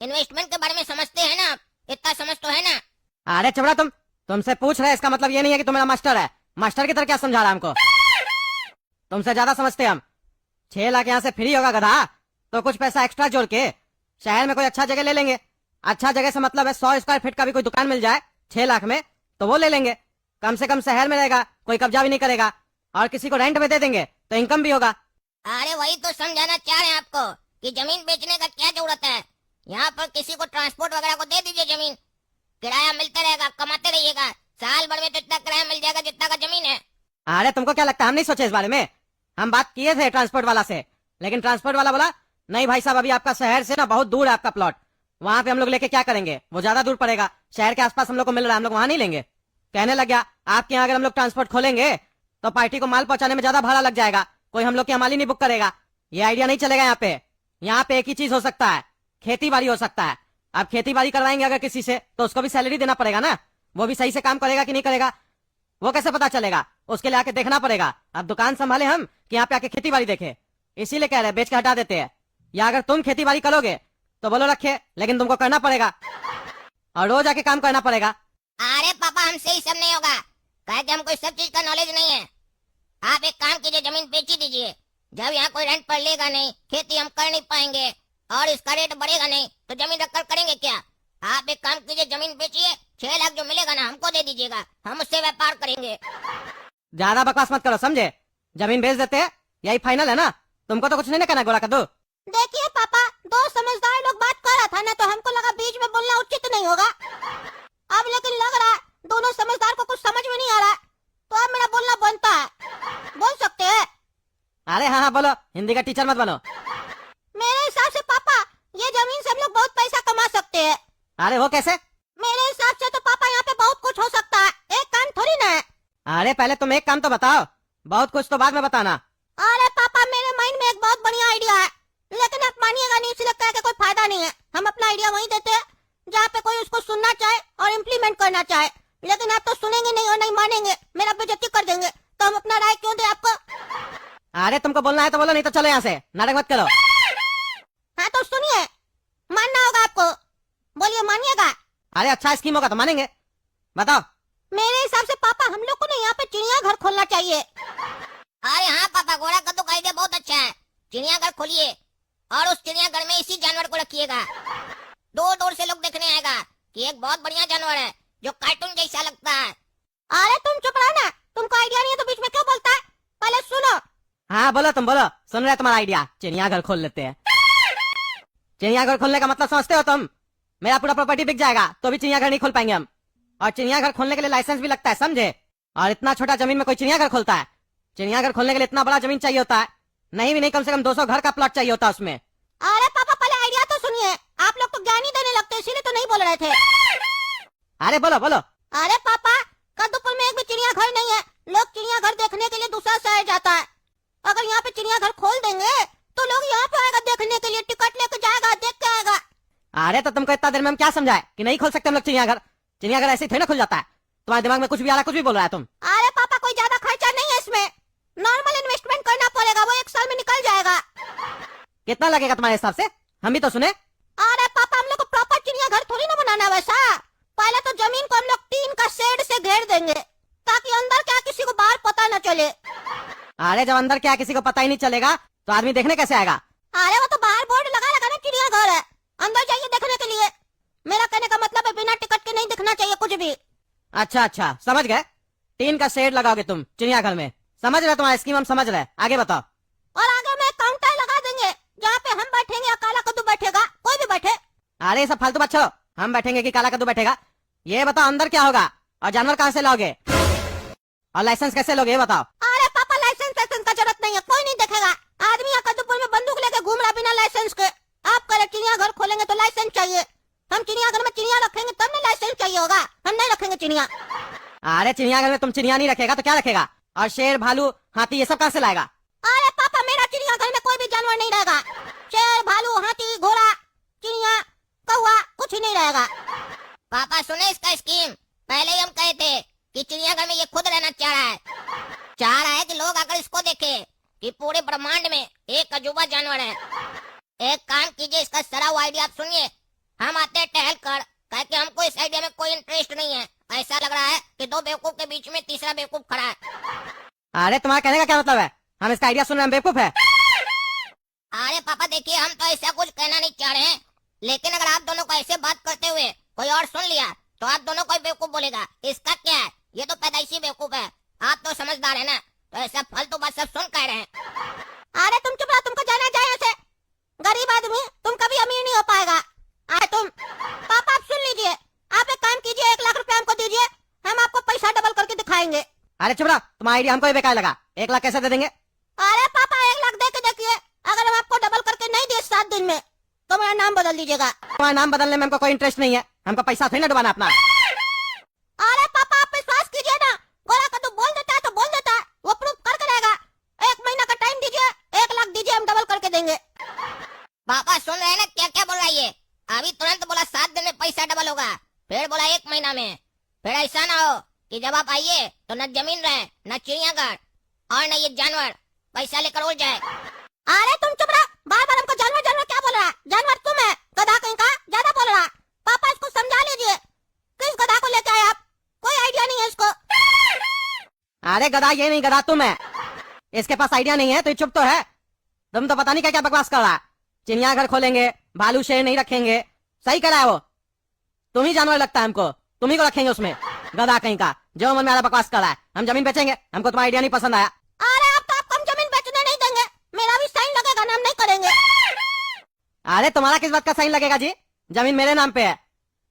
Investment के बारे में समझते हैं ना आप? इतना समझ तो है ना? अरे चबड़ा, तुमसे पूछ रहे, इसका मतलब ये नहीं है कि तुम मेरा मास्टर है। मास्टर की तरह क्या समझा रहा है हमको? तुमसे ज्यादा समझते हम। 6 लाख यहाँ से फ्री होगा गधा, तो कुछ पैसा एक्स्ट्रा जोड़ के शहर में कोई अच्छा जगह ले लेंगे। अच्छा जगह से मतलब है 100 स्क्वायर फीट का भी कोई दुकान मिल जाए 6 लाख में, तो वो ले लेंगे। कम से कम शहर में रहेगा, कोई कब्जा भी नहीं करेगा, और किसी को रेंट में दे देंगे तो इनकम भी होगा। अरे वही तो समझाना चाह रहे हैं आपको कि जमीन बेचने का क्या जरूरत है। यहाँ पर किसी को ट्रांसपोर्ट वगैरह को दे दीजिए जमीन, किराया मिलता रहेगा, कमाते रहिएगा। साल भर में तो इतना किराया मिल जाएगा जितना का जमीन है। अरे तुमको क्या लगता है हम नहीं सोचे इस बारे में? हम बात किए थे ट्रांसपोर्ट वाला से, लेकिन ट्रांसपोर्ट वाला बोला नहीं भाई साहब, अभी आपका शहर से ना बहुत दूर है आपका प्लॉट, वहाँ पे हम लोग लेके क्या करेंगे, वो ज्यादा दूर पड़ेगा। शहर के आसपास हम लोग को मिल रहा है, हम लोग वहाँ नहीं लेंगे। कहने लग गया आपके यहाँ अगर हम लोग ट्रांसपोर्ट खोलेंगे तो पार्टी को माल पहुंचाने में ज्यादा भाड़ा लग जाएगा, कोई हम लोग की माल ही नहीं बुक करेगा। ये आइडिया नहीं चलेगा यहाँ पे। यहाँ पे एक ही चीज हो सकता है, खेती बाड़ी हो सकता है। अब खेती बाड़ी करवाएंगे अगर किसी से तो उसको भी सैलरी देना पड़ेगा ना, वो भी सही से काम करेगा कि नहीं करेगा वो कैसे पता चलेगा? उसके लिए आके देखना पड़ेगा। अब दुकान संभाले हम कि यहाँ पे आके खेती बाड़ी देखे, इसीलिए कह रहे बेच के हटा देते हैं। या अगर तुम खेती बाड़ी करोगे तो बोलो रखे, लेकिन तुमको करना पड़ेगा और रोज आके काम करना पड़ेगा। अरे पापा हमसे ही सब नहीं होगा, कहे कि हमको सब चीज का नॉलेज नहीं है। आप एक काम कीजिए, जमीन बेच ही दीजिए। जब यहाँ कोई रेंट पर लेगा नहीं, खेती हम कर नहीं पाएंगे और इसका रेट बढ़ेगा नहीं, तो जमीन रखकर करेंगे क्या? आप एक काम कीजिए, जमीन बेचिए, 6 लाख जो मिलेगा ना हमको दे दीजिएगा, हम उससे व्यापार करेंगे। ज्यादा बकवास मत करो, समझे? जमीन बेच देते हैं, यही फाइनल है ना? तुमको तो कुछ नहीं ना करना गोला कद्दू। देखिए पापा, दो समझदार लोग बात कर रहा था ना, तो हमको लगा बीच में बोलना उचित नहीं होगा। अब लेकिन लग रहा है दोनों समझदार को कुछ समझ में नहीं आ रहा है, तो अब मेरा बोलना बनता है। बोल सकते हैं? अरे हाँ हाँ बोलो, हिंदी का टीचर मत बनो। मेरे हिसाब से पापा ये जमीन से हम लोग बहुत पैसा कमा सकते हैं। अरे वो कैसे? मेरे हिसाब से तो पापा यहाँ पे बहुत कुछ हो सकता है, एक काम थोड़ी ना है। अरे पहले तुम एक काम तो बताओ, बहुत कुछ तो बाद में बताना। अरे पापा मेरे माइंड में एक बहुत बढ़िया आइडिया है, लेकिन आप मानिएगा नहीं, इसलिए कह के कोई फायदा नहीं है। हम अपना आइडिया वहीं देते हैं जहाँ पे कोई उसको सुनना चाहे और इम्प्लीमेंट करना चाहे, लेकिन आप तो सुनेंगे नहीं और नहीं मानेंगे, मेरा बेइज्जती कर देंगे, तो हम अपना राय क्यों दे आपको? अरे तुमको बोलना है तो बोलो, नहीं तो चलो यहाँ से, नाटक मत करो। हाँ तो सुनिए, मानना होगा आपको, बोलिए मानिएगा। अरे अच्छा स्कीम होगा तो मानेंगे, बताओ। मेरे हिसाब से पापा हम लोग को ना यहाँ पे चिड़ियाघर खोलना चाहिए। अरे हाँ पापा, घोड़ा कद्दू का आइडिया बहुत अच्छा है। चिड़ियाघर खोलिए और उस चिड़ियाघर में इसी जानवर को रखिएगा। दूर दूर से लोग देखने आएगा कि एक बहुत बढ़िया जानवर है जो कार्टून जैसा लगता है। अरे तुम चुप रहो ना, तुमको आइडिया नहीं है तो बीच में क्यों बोलता है? पहले सुनो। हाँ बोलो, तुम बोलो, सुन रहे तुम्हारा आइडिया। चिड़ियाघर खोल लेते हैं। चिड़ियाघर खोलने का मतलब समझते हो तुम? मेरा पूरा प्रॉपर्टी बिक जाएगा तो भी चिड़ियाघर नहीं खोल पाएंगे हम, और चिड़ियाघर खोलने के लिए लाइसेंस भी लगता है, समझे? और इतना छोटा जमीन में कोई चिड़ियाघर खोलता है? चिड़ियाघर खोलने के लिए इतना बड़ा जमीन चाहिए होता है, नहीं भी नहीं कम से कम 200 घर का प्लॉट चाहिए होता है उसमें। अरे पापा पहले आइडिया तो सुनिए, आप लोग तो ज्ञानी देने लगते, इसीलिए तो नहीं बोल रहे थे। अरे बोलो बोलो। अरे पापा, कद्दूपुर में एक भी चिड़ियाघर नहीं है, लोग चिड़ियाघर देखने के लिए दूसरा शहर जाता है। अगर यहाँ पे चिड़ियाघर खोल देंगे तो लोग यहाँ पे आएगा देखने के लिए, टिकट लेके जाएगा, देख के आएगा। अरे तो तुमको इतना देर में हम क्या समझाए कि नहीं खोल सकते हम लोग चिड़ियाघर? चिड़ियाघर ऐसे थोड़ी ना खुल जाता है, तुम्हारे दिमाग में कुछ भी आ रहा है, कुछ भी बोल रहा है तुम। अरे पापा कोई ज्यादा खर्चा नहीं है इसमें, नॉर्मल इन्वेस्टमेंट करना पड़ेगा, वो 1 साल में निकल जाएगा। कितना लगेगा तुम्हारे हिसाब से? हम भी तो सुने। अरे पापा हम लोग को प्रॉपर चिड़ियाघर थोड़ी ना बनाना वैसा। पहले तो जमीन को हम लोग टीन का शेड से घेर देंगे ताकि अंदर क्या किसी को बाहर पता न चले। अरे जब अंदर क्या किसी को पता ही नहीं चलेगा तो आदमी देखने कैसे आएगा? अरे वो तो बाहर बोर्ड लगा लगा ना चिड़ियाघर है, अंदर जाइए देखने के लिए। मेरा कहने का मतलब है बिना टिकट के नहीं दिखना चाहिए कुछ भी। अच्छा अच्छा समझ गए, टीन का शेड लगाओगे तुम चिड़ियाघर में, समझ रहे? तुम्हारा स्कीम हम समझ रहे, आगे बताओ। और आगे में काउंटर लगा देंगे जहाँ पे हम बैठेंगे या काला कद्दू बैठेगा, कोई भी बैठे। अरे सब फालतू बात छोड़ो, हम बैठेंगे कि काला कद्दू बैठेगा, ये बताओ अंदर क्या होगा और जानवर कहाँ से लाओगे और लाइसेंस कैसे लोगे ये बताओ। अरे पापा लाइसेंस का जरूरत नहीं है, कोई नहीं देखेगा। आदमी यहाँ कद्दूपुर में बंदूक लेके घूम रहा बिना लाइसेंस के। आप कह रहे चिड़ियाघर खोलेंगे तो लाइसेंस चाहिए, हम चिड़ियाघर में चिड़िया रखेंगे तब ना लाइसेंस चाहिए होगा, हम नहीं रखेंगे चिड़िया। अरे चिड़ियाघर में तुम चिड़िया नहीं रखेगा तो क्या रखेगा? और शेर भालू हाथी ये सब कहाँ से लाएगा? अरे पापा मेरा चिड़ियाघर में कोई भी जानवर नहीं रहेगा, शेर भालू हाथी घोड़ा चिड़िया कौवा कुछ ही नहीं रहेगा। पापा सुने इसका स्कीम, पहले ही हम कहे थे कि चिड़ियाघर में ये खुद रहना चाह रहा है कि लोग अगर इसको देखे कि पूरे ब्रह्मांड में एक अजूबा जानवर है। एक काम कीजिए, इसका सारा आइडिया आप सुनिए, हम आते हैं टहल कर, कह के हमको इस आइडिया में कोई इंटरेस्ट नहीं है। ऐसा लग रहा है कि दो बेवकूफ के बीच में तीसरा बेवकूफ खड़ा है। अरे तुम्हारा कहने का क्या मतलब है? हम इसका आइडिया सुन रहे हैं, बेवकूफ है? अरे पापा देखिए, हम तो ऐसा कुछ कहना नहीं चाह रहे हैं, लेकिन अगर आप दोनों को ऐसे बात करते हुए कोई और सुन लिया तो आप दोनों को ही बेवकूफ बोलेगा। इसका क्या है, ये तो पैदाइशी बेवकूफ है। आप तो समझदार है ना, तो ऐसा फालतू बात सब सुन कह रहे हैं। अरे तुम चुप रहो, तुमको जाना चाहिए ऐसे। गरीब आदमी, तुम कभी अमीर नहीं हो पाएगा। अरे तुम पापा आप सुन लीजिए, आप एक काम कीजिए, 1 लाख रुपए हमको दीजिए, हम आपको पैसा डबल करके दिखाएंगे। अरे चुप रहो, तुम्हारा आइडिया हमको ही बेकार लगा। 1 लाख कैसे दे देंगे? अरे पापा 1 लाख दे के देखिए, अगर हम आपको डबल करके नहीं दिए 7 दिन में तो मेरा नाम बदल दीजिएगा। तुम्हारा नाम बदलने में हमको कोई इंटरेस्ट नहीं है, हमको पैसा थोड़ी ना डुबाना अपना। अरे पापा आप विश्वास कीजिए ना, गोरा कद्दू बोल देता है तो बोल देता है, वो प्रूफ करके रहेगा। 1 महीना का टाइम दीजिए, 1 लाख दीजिए, हम डबल करके देंगे। पापा सुन रहे हैं ना क्या क्या बोल रहा है ये? अभी तुरंत बोला 7 दिन में पैसा डबल होगा, फिर बोला 1 महीना में। फिर ऐसा ना हो कि जब आप आइए तो न जमीन रहे, न चिड़ियाघर और न ये जानवर पैसा लेकर उड़ जाए। अरे तुम चुप रहो, बार बार हमको जानवर जानवर क्या बोल रहा है? जानवर तुम है, गधा कहीं का, ज्यादा बोल रहा है। पापा इसको समझा लीजिए, किस गधा को लेके आए आप? कोई आइडिया नहीं है इसको। अरे गधा ये नहीं, गधा तुम है। इसके पास आइडिया नहीं है तो ये चुप तो है। तुम तो पता नहीं क्या क्या बकवास कर रहा है। चिड़ियाघर खोलेंगे, भालू शेर नहीं रखेंगे, सही करा है वो। तुम ही जानवर लगता है हमको, तुम ही को रखेंगे उसमें। गधा कहीं का, जो मन में आ रहा बकवास कर रहा है। हम जमीन बेचेंगे, हमको तुम्हारा आइडिया नहीं पसंद आया। अरे अब तो आपको हम जमीन बेचने नहीं देंगे, मेरा भी साइन लगेगा ना, हम नहीं करेंगे। अरे तुम्हारा किस बात का साइन लगेगा जी? जमीन मेरे नाम पे है,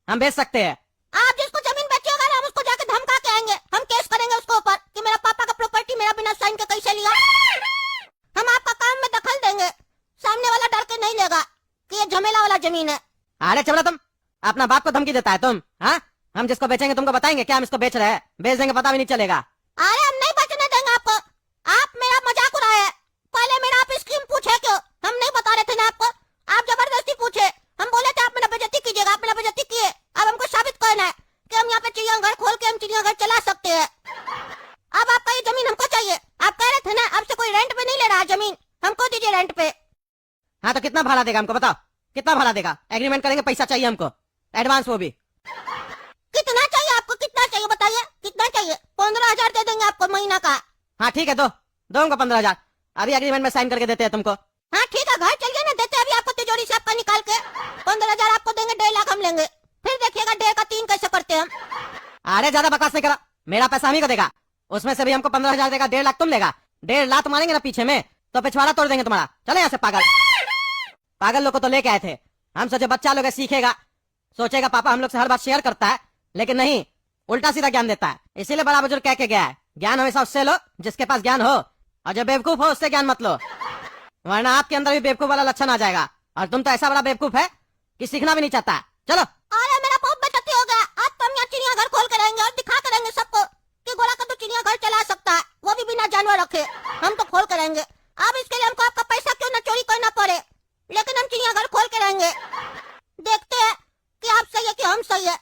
हम बेच सकते हैं। आप जिसको जमीन बेचिएगा ना, हम उसको जाके धमका के आएंगे, हम केस करेंगे उसके ऊपर कि मेरा पापा का प्रॉपर्टी मेरा बिना साइन के कैसे लिया। हम आपका काम में दखल देंगे, सामने वाला डर के नहीं लेगा कि ये झमेला वाला जमीन है। अरे चलो, तुम अपना बाप को धमकी देता है तुम? हाँ, हम जिसको बेचेंगे तुमको बताएंगे क्या हम इसको बेच रहे हैं? बेच देंगे, पता भी नहीं चलेगा। अरे हम नहीं बेचने देंगे आपको, आप मेरा मजाक उड़ाए। पहले मेरा आप स्कीम पूछे क्यों? हम नहीं बता रहे थे ना आपको, आप जबरदस्ती पूछे। हम बोले थे आप मेरा बेइज्जती कीजिएगा, आप मेरा बेइज्जती किए। अब हमको साबित करना है कि हम यहाँ पे चिड़ियाघर खोल के हम चिड़ियाघर चला सकते हैं। अब आपका ये जमीन हमको चाहिए। आप कह रहे थे ना आपसे कोई रेंट पे नहीं ले रहा जमीन, हमको दीजिए रेंट पे। हाँ तो कितना भाड़ा देगा हमको बताओ, कितना भाड़ा देगा? एग्रीमेंट करेंगे, पैसा चाहिए हमको, एडवांस वो भी। कितना चाहिए आपको, कितना चाहिए बताइए, कितना चाहिए? 15,000 दे देंगे आपको महीना का। हाँ ठीक है, दो हमको 15,000, अभी एग्रीमेंट में साइन करके देते हैं तुमको। हाँ ठीक है, घर चलिए ना, देते अभी आपको तिजोरी से आपका निकाल के। 15,000 आपको देंगे, 1.5 लाख हम लेंगे, फिर देखिएगा 1.5 का 3 कैसे करते हैं हम। अरे ज्यादा बकवास नहीं करा, मेरा पैसा हम ही को देगा, उसमें से भी हमको 15,000 देगा, 1.5 लाख तुम लेगा। 1.5 लाख मारेंगे ना पीछे में तो पिछवाड़ा तोड़ देंगे तुम्हारा। चले यहाँ से पागल लोग को तो लेके आए थे, हम सोचे बच्चा लोग सीखेगा, सोचेगा पापा हम लोग से हर बात शेयर करता है, लेकिन नहीं, उल्टा सीधा ज्ञान देता है। इसीलिए बड़ा बुजुर्ग कह के गया है, ज्ञान हमेशा उससे लो जिसके पास ज्ञान हो, और जो बेवकूफ हो उससे ज्ञान मत लो, वरना आपके अंदर भी बेवकूफ वाला लक्षण आ जाएगा। और तुम तो ऐसा बड़ा बेवकूफ है कि सीखना भी नहीं चाहता। चलो। अरे मेरा बहुत बेइज्जती हो गया, आज तो हम यहाँ चिड़ियाघर खोल के रहेंगे और दिखा के रहेंगे सबको कि गोरा कद्दू चिड़ियाघर चला सकता है, वो भी बिना जानवर रखे। हम तो खोल के रहेंगे। अब इसके लिए हमको आपका पैसा क्यों न चोरी करना पड़े, लेकिन हम चिड़ियाघर खोल के रहेंगे। देखते हैं कि आप सही है कि हम सही है।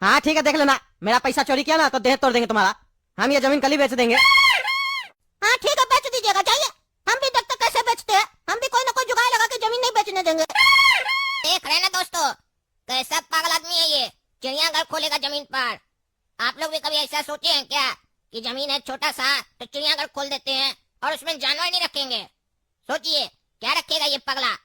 हाँ ठीक है, देख लेना, मेरा पैसा चोरी किया ना तो देह तोड़ देंगे तुम्हारा। हम ये जमीन कल ही बेच देंगे। हाँ ठीक है, बेच दीजिएगा, जाइए, हम भी देखते कैसे बेचते हैं। हम भी कोई ना कोई जुगाड़ लगा के जमीन नहीं बेचने देंगे। देख रहे ना दोस्तों, कैसा पागल आदमी है ये, चिड़ियाघर खोलेगा जमीन पर। आप लोग भी कभी ऐसा सोचे हैं क्या कि जमीन है छोटा सा तो चिड़ियाघर खोल देते हैं और उसमें जानवर नहीं रखेंगे? सोचिए क्या रखेगा ये पगला।